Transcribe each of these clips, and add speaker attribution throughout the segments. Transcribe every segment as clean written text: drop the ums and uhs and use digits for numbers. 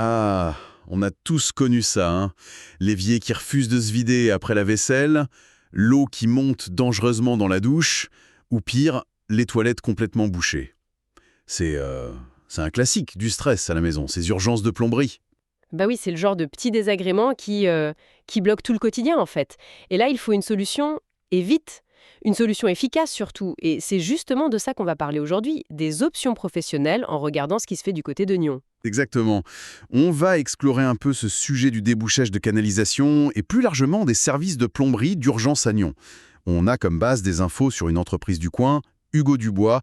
Speaker 1: Ah, on a tous connu ça, hein. L'évier qui refuse de se vider après la vaisselle, l'eau qui monte dangereusement dans la douche, ou pire, les toilettes complètement bouchées. C'est c'est un classique du stress à la maison, ces urgences de plomberie.
Speaker 2: Bah oui, c'est le genre de petits désagréments qui bloquent tout le quotidien en fait. Et là, il faut une solution, et vite. Une solution efficace surtout. Et c'est justement de ça qu'on va parler aujourd'hui, des options professionnelles en regardant ce qui se fait du côté de Nyon.
Speaker 1: Exactement. On va explorer un peu ce sujet du débouchage de canalisation et plus largement des services de plomberie d'urgence à Nyon. On a comme base des infos sur une entreprise du coin, Hugo Dubois.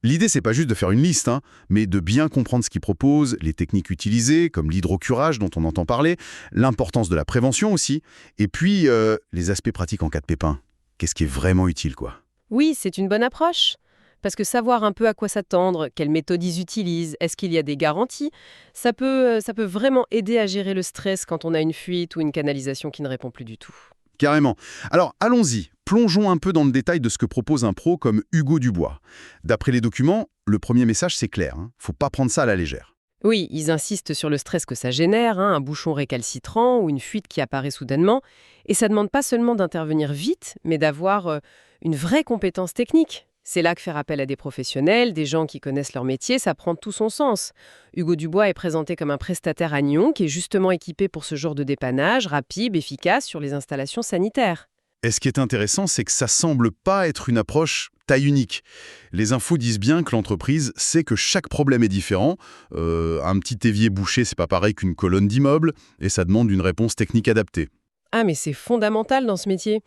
Speaker 1: L'idée, c'est pas juste de faire une liste, hein, mais de bien comprendre ce qu'il propose, les techniques utilisées, comme l'hydrocurage dont on entend parler, l'importance de la prévention aussi, et puis les aspects pratiques en cas de pépin. Qu'est-ce qui est vraiment utile, quoi.
Speaker 2: Oui, c'est une bonne approche. Parce que savoir un peu à quoi s'attendre, quelles méthodes ils utilisent, est-ce qu'il y a des garanties, ça peut vraiment aider à gérer le stress quand on a une fuite ou une canalisation qui ne répond plus du tout.
Speaker 1: Carrément. Alors, allons-y. Plongeons un peu dans le détail de ce que propose un pro comme Hugo Dubois. D'après les documents, le premier message, c'est clair, hein. Faut pas prendre ça à la légère.
Speaker 2: Oui, ils insistent sur le stress que ça génère, un bouchon récalcitrant ou une fuite qui apparaît soudainement. Et ça ne demande pas seulement d'intervenir vite, mais d'avoir une vraie compétence technique. C'est là que faire appel à des professionnels, des gens qui connaissent leur métier, ça prend tout son sens. Hugo Dubois est présenté comme un prestataire à Nyon qui est justement équipé pour ce genre de dépannage rapide, efficace sur les installations sanitaires.
Speaker 1: Et ce qui est intéressant, c'est que ça semble pas être une approche taille unique. Les infos disent bien que l'entreprise sait que chaque problème est différent. Un petit évier bouché, c'est pas pareil qu'une colonne d'immeuble, et ça demande une réponse technique adaptée.
Speaker 2: Ah mais c'est fondamental dans ce métier.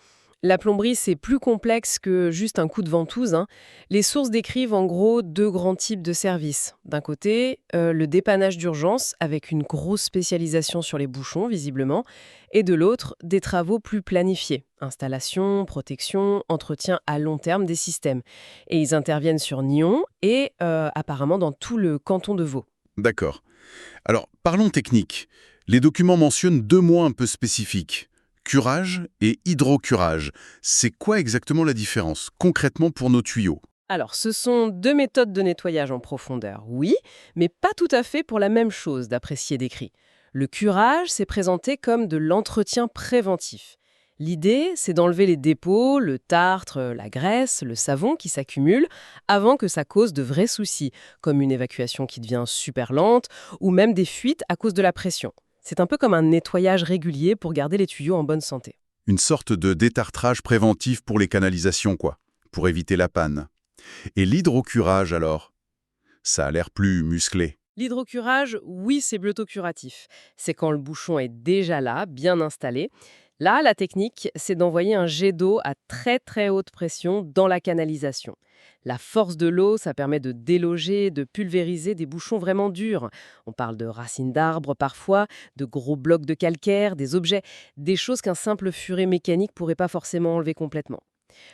Speaker 2: La plomberie, c'est plus complexe que juste un coup de ventouse. Les sources décrivent en gros deux grands types de services. D'un côté, le dépannage d'urgence, avec une grosse spécialisation sur les bouchons, visiblement, et de l'autre, des travaux plus planifiés. Installation, protection, entretien à long terme des systèmes. Et ils interviennent sur Nyon et apparemment dans tout le canton de Vaud.
Speaker 1: D'accord. Alors, parlons technique. Les documents mentionnent deux mots un peu spécifiques. Curage et hydrocurage. C'est quoi exactement la différence, concrètement pour nos tuyaux?
Speaker 2: Alors, ce sont deux méthodes de nettoyage en profondeur, oui, mais pas tout à fait pour la même chose, d'après ce qui est décrit. Le curage, c'est présenté comme de l'entretien préventif. L'idée, c'est d'enlever les dépôts, le tartre, la graisse, le savon qui s'accumulent avant que ça cause de vrais soucis, comme une évacuation qui devient super lente ou même des fuites à cause de la pression. C'est un peu comme un nettoyage régulier pour garder les tuyaux en bonne santé.
Speaker 1: Une sorte de détartrage préventif pour les canalisations, quoi, pour éviter la panne. Et l'hydrocurage, alors? Ça a l'air plus musclé.
Speaker 2: L'hydrocurage, oui, c'est plutôt curatif. C'est quand le bouchon est déjà là, bien installé. Là, la technique, c'est d'envoyer un jet d'eau à très très haute pression dans la canalisation. La force de l'eau, ça permet de déloger, de pulvériser des bouchons vraiment durs. On parle de racines d'arbres parfois, de gros blocs de calcaire, des objets, des choses qu'un simple furet mécanique pourrait pas forcément enlever complètement.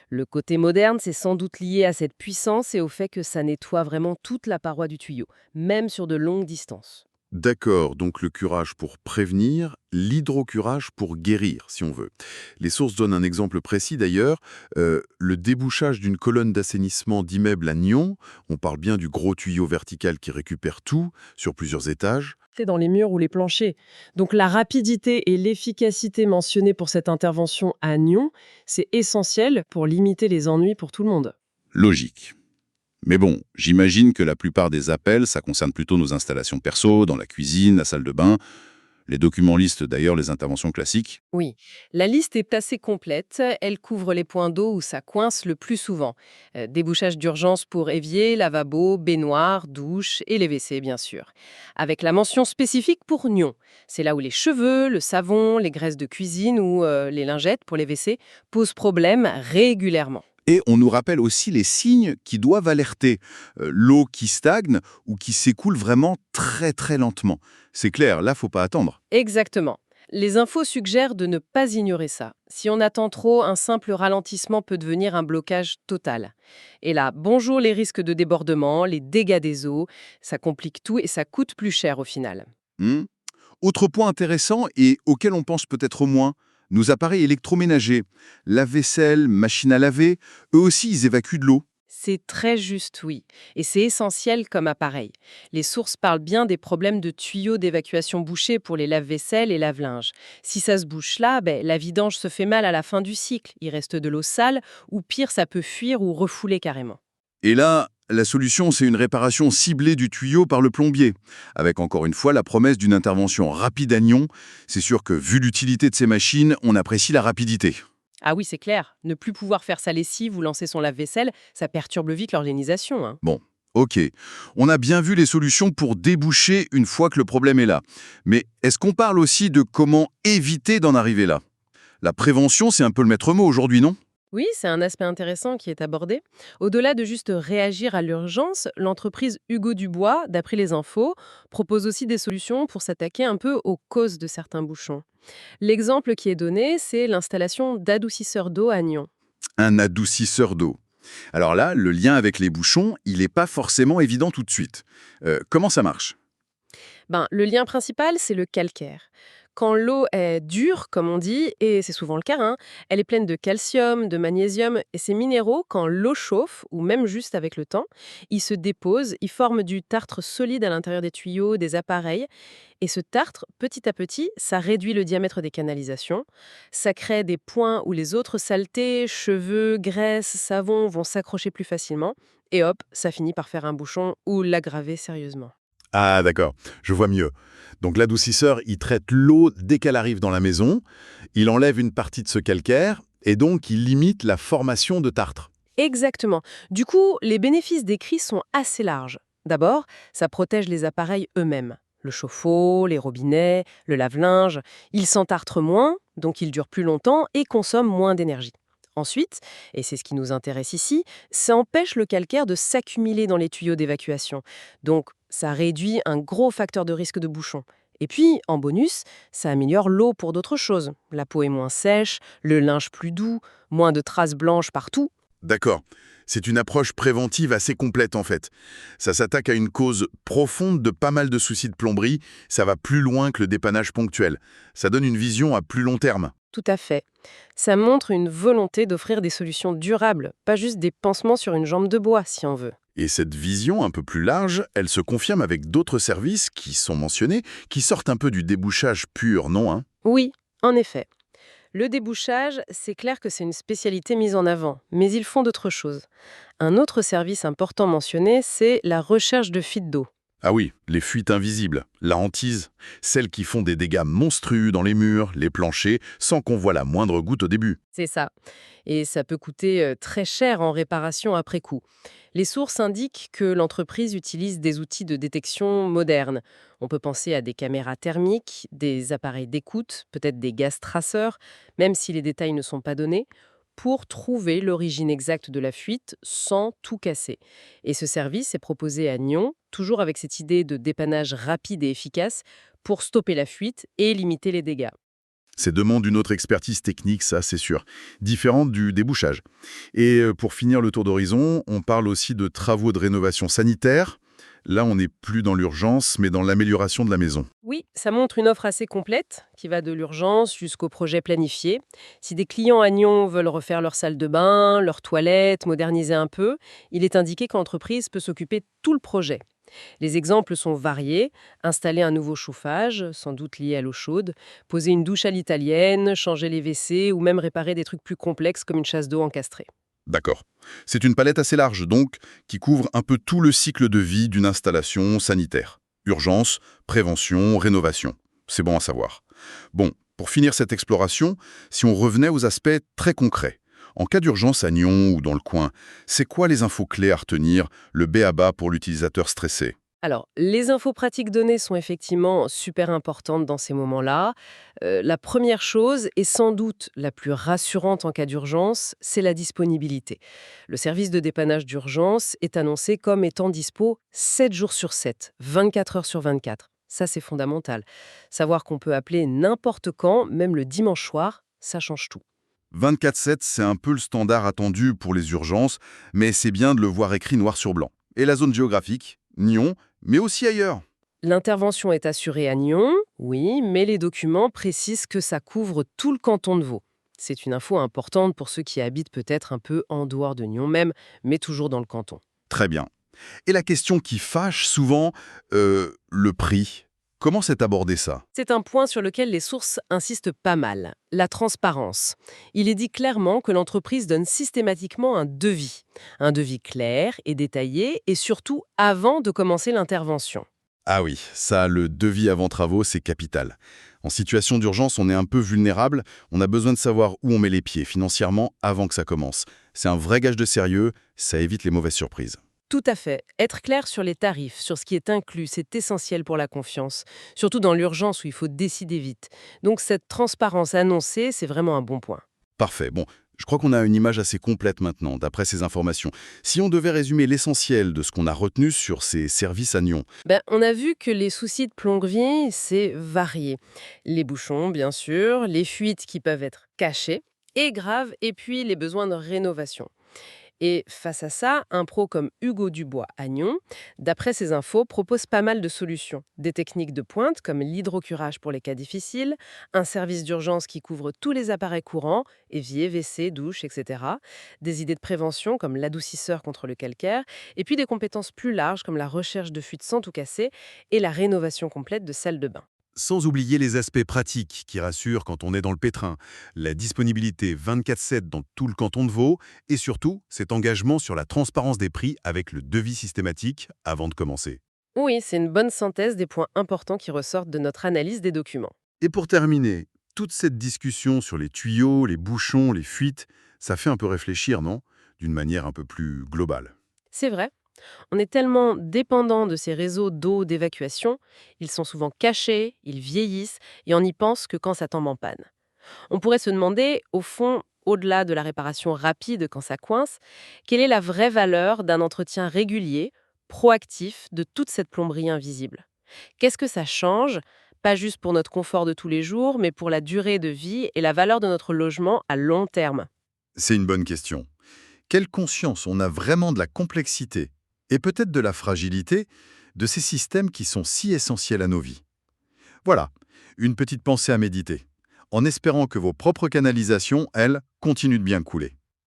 Speaker 2: Le côté moderne, c'est sans doute lié à cette puissance et au fait que ça nettoie vraiment toute la paroi du tuyau, même sur de longues distances.
Speaker 1: D'accord, donc le curage pour prévenir, l'hydrocurage pour guérir, si on veut. Les sources donnent un exemple précis d'ailleurs, le débouchage d'une colonne d'assainissement d'immeuble à Nyon, on parle bien du gros tuyau vertical qui récupère tout, sur plusieurs étages.
Speaker 2: C'est dans les murs ou les planchers. Donc la rapidité et l'efficacité mentionnées pour cette intervention à Nyon, c'est essentiel pour limiter les ennuis pour tout le monde.
Speaker 1: Logique. Mais bon, j'imagine que la plupart des appels, ça concerne plutôt nos installations perso, dans la cuisine, la salle de bain. Les documents listent d'ailleurs les interventions classiques.
Speaker 2: Oui, la liste est assez complète. Elle couvre les points d'eau où ça coince le plus souvent. Débouchage d'urgence pour évier, lavabo, baignoire, douche et les WC, bien sûr. Avec la mention spécifique pour Nyon. C'est là où les cheveux, le savon, les graisses de cuisine ou les lingettes pour les WC posent problème régulièrement.
Speaker 1: Et on nous rappelle aussi les signes qui doivent alerter. L'eau qui stagne ou qui s'écoule vraiment très très lentement. C'est clair, là, faut pas attendre.
Speaker 2: Exactement. Les infos suggèrent de ne pas ignorer ça. Si on attend trop, un simple ralentissement peut devenir un blocage total. Et là, bonjour les risques de débordement, les dégâts des eaux, ça complique tout et ça coûte plus cher au final.
Speaker 1: Hmm. Autre point intéressant et auquel on pense peut-être moins, nos appareils électroménagers. Lave-vaisselle, machine à laver, eux aussi, ils évacuent de l'eau.
Speaker 2: C'est très juste, oui. Et c'est essentiel comme appareil. Les sources parlent bien des problèmes de tuyaux d'évacuation bouchés pour les lave-vaisselle et lave-linge. Si ça se bouche là, la vidange se fait mal à la fin du cycle. Il reste de l'eau sale, ou pire, ça peut fuir ou refouler carrément.
Speaker 1: Et là, la solution, c'est une réparation ciblée du tuyau par le plombier, avec encore une fois la promesse d'une intervention rapide à Nyon. C'est sûr que, vu l'utilité de ces machines, on apprécie la rapidité.
Speaker 2: Ah oui, c'est clair. Ne plus pouvoir faire sa lessive ou lancer son lave-vaisselle, ça perturbe vite l'organisation, hein.
Speaker 1: Bon, ok. On a bien vu les solutions pour déboucher une fois que le problème est là. Mais est-ce qu'on parle aussi de comment éviter d'en arriver là? La prévention, c'est un peu le maître mot aujourd'hui, non?
Speaker 2: Oui, c'est un aspect intéressant qui est abordé. Au-delà de juste réagir à l'urgence, l'entreprise Hugo Dubois, d'après les infos, propose aussi des solutions pour s'attaquer un peu aux causes de certains bouchons. L'exemple qui est donné, c'est l'installation d'adoucisseurs d'eau à Nyon.
Speaker 1: Un adoucisseur d'eau. Alors là, le lien avec les bouchons, il n'est pas forcément évident tout de suite. Comment ça marche?
Speaker 2: Le lien principal, c'est le calcaire. Quand l'eau est dure, comme on dit, et c'est souvent le cas, hein, elle est pleine de calcium, de magnésium, et ces minéraux, quand l'eau chauffe, ou même juste avec le temps, ils se déposent, ils forment du tartre solide à l'intérieur des tuyaux, des appareils, et ce tartre, petit à petit, ça réduit le diamètre des canalisations, ça crée des points où les autres saletés, cheveux, graisse, savon vont s'accrocher plus facilement, et hop, ça finit par faire un bouchon ou l'aggraver sérieusement.
Speaker 1: Ah d'accord, je vois mieux. Donc l'adoucisseur, il traite l'eau dès qu'elle arrive dans la maison, il enlève une partie de ce calcaire, et donc il limite la formation de tartre.
Speaker 2: Exactement. Du coup, les bénéfices décrits sont assez larges. D'abord, ça protège les appareils eux-mêmes. Le chauffe-eau, les robinets, le lave-linge. Ils s'entartrent moins, donc ils durent plus longtemps et consomment moins d'énergie. Ensuite, et c'est ce qui nous intéresse ici, ça empêche le calcaire de s'accumuler dans les tuyaux d'évacuation. Donc, ça réduit un gros facteur de risque de bouchon. Et puis, en bonus, ça améliore l'eau pour d'autres choses. La peau est moins sèche, le linge plus doux, moins de traces blanches partout.
Speaker 1: D'accord. C'est une approche préventive assez complète en fait. Ça s'attaque à une cause profonde de pas mal de soucis de plomberie, ça va plus loin que le dépannage ponctuel. Ça donne une vision à plus long terme.
Speaker 2: Tout à fait. Ça montre une volonté d'offrir des solutions durables, pas juste des pansements sur une jambe de bois, si on veut.
Speaker 1: Et cette vision un peu plus large, elle se confirme avec d'autres services qui sont mentionnés, qui sortent un peu du débouchage pur, non hein?
Speaker 2: Oui, en effet. Le débouchage, c'est clair que c'est une spécialité mise en avant, mais ils font d'autres choses. Un autre service important mentionné, c'est la recherche de fuites d'eau.
Speaker 1: Ah oui, les fuites invisibles, la hantise, celles qui font des dégâts monstrueux dans les murs, les planchers, sans qu'on voit la moindre goutte au début.
Speaker 2: C'est ça. Et ça peut coûter très cher en réparation après coup. Les sources indiquent que l'entreprise utilise des outils de détection modernes. On peut penser à des caméras thermiques, des appareils d'écoute, peut-être des gaz traceurs, même si les détails ne sont pas donnés, pour trouver l'origine exacte de la fuite sans tout casser. Et ce service est proposé à Nyon, toujours avec cette idée de dépannage rapide et efficace pour stopper la fuite et limiter les dégâts.
Speaker 1: C'est demande une autre expertise technique, ça c'est sûr, différente du débouchage. Et pour finir le tour d'horizon, on parle aussi de travaux de rénovation sanitaire. Là, on n'est plus dans l'urgence, mais dans l'amélioration de la maison.
Speaker 2: Oui, ça montre une offre assez complète qui va de l'urgence jusqu'au projet planifié. Si des clients à Nyon veulent refaire leur salle de bain, leur toilette, moderniser un peu, il est indiqué que l'entreprise peut s'occuper de tout le projet. Les exemples sont variés. Installer un nouveau chauffage, sans doute lié à l'eau chaude, poser une douche à l'italienne, changer les WC ou même réparer des trucs plus complexes comme une chasse d'eau encastrée.
Speaker 1: D'accord. C'est une palette assez large, donc, qui couvre un peu tout le cycle de vie d'une installation sanitaire. Urgence, prévention, rénovation. C'est bon à savoir. Bon, pour finir cette exploration, si on revenait aux aspects très concrets. En cas d'urgence à Nyon ou dans le coin, c'est quoi les infos clés à retenir, le b.a.-ba pour l'utilisateur stressé?
Speaker 2: Alors, les infos pratiques données sont effectivement super importantes dans ces moments-là. La première chose, et sans doute la plus rassurante en cas d'urgence, c'est la disponibilité. Le service de dépannage d'urgence est annoncé comme étant dispo 7 jours sur 7, 24 heures sur 24. Ça, c'est fondamental. Savoir qu'on peut appeler n'importe quand, même le dimanche soir, ça change tout.
Speaker 1: 24/7, c'est un peu le standard attendu pour les urgences, mais c'est bien de le voir écrit noir sur blanc. Et la zone géographique? Nyon, mais aussi ailleurs.
Speaker 2: L'intervention est assurée à Nyon, oui, mais les documents précisent que ça couvre tout le canton de Vaud. C'est une info importante pour ceux qui habitent peut-être un peu en dehors de Nyon même, mais toujours dans le canton.
Speaker 1: Très bien. Et la question qui fâche souvent, le prix. Comment c'est abordé ça?
Speaker 2: C'est un point sur lequel les sources insistent pas mal, la transparence. Il est dit clairement que l'entreprise donne systématiquement un devis clair et détaillé, et surtout avant de commencer l'intervention.
Speaker 1: Ah oui, ça, le devis avant travaux, c'est capital. En situation d'urgence, on est un peu vulnérable, on a besoin de savoir où on met les pieds financièrement avant que ça commence. C'est un vrai gage de sérieux, ça évite les mauvaises surprises.
Speaker 2: Tout à fait. Être clair sur les tarifs, sur ce qui est inclus, c'est essentiel pour la confiance, surtout dans l'urgence où il faut décider vite. Donc cette transparence annoncée, c'est vraiment un bon point.
Speaker 1: Parfait. Bon, je crois qu'on a une image assez complète maintenant, d'après ces informations. Si on devait résumer l'essentiel de ce qu'on a retenu sur ces services à Nyon.
Speaker 2: On a vu que les soucis de plomberie, c'est varié. Les bouchons, bien sûr, les fuites qui peuvent être cachées et graves, et puis les besoins de rénovation. Et face à ça, un pro comme Hugo Dubois à Nyon, d'après ses infos, propose pas mal de solutions. Des techniques de pointe comme l'hydrocurage pour les cas difficiles, un service d'urgence qui couvre tous les appareils courants, évier, WC, douche, etc. Des idées de prévention comme l'adoucisseur contre le calcaire, et puis des compétences plus larges comme la recherche de fuites sans tout casser et la rénovation complète de salles de bain.
Speaker 1: Sans oublier les aspects pratiques qui rassurent quand on est dans le pétrin, la disponibilité 24/7 dans tout le canton de Vaud et surtout cet engagement sur la transparence des prix avec le devis systématique avant de commencer.
Speaker 2: Oui, c'est une bonne synthèse des points importants qui ressortent de notre analyse des documents.
Speaker 1: Et pour terminer, toute cette discussion sur les tuyaux, les bouchons, les fuites, ça fait un peu réfléchir, non? D'une manière un peu plus globale.
Speaker 2: C'est vrai. On est tellement dépendant de ces réseaux d'eau, d'évacuation, ils sont souvent cachés, ils vieillissent, et on n'y pense que quand ça tombe en panne. On pourrait se demander, au fond, au-delà de la réparation rapide quand ça coince, quelle est la vraie valeur d'un entretien régulier, proactif, de toute cette plomberie invisible? Qu'est-ce que ça change, pas juste pour notre confort de tous les jours, mais pour la durée de vie et la valeur de notre logement à long terme?
Speaker 1: C'est une bonne question. Quelle conscience on a vraiment de la complexité et peut-être de la fragilité de ces systèmes qui sont si essentiels à nos vies? Voilà, une petite pensée à méditer, en espérant que vos propres canalisations, elles, continuent de bien couler.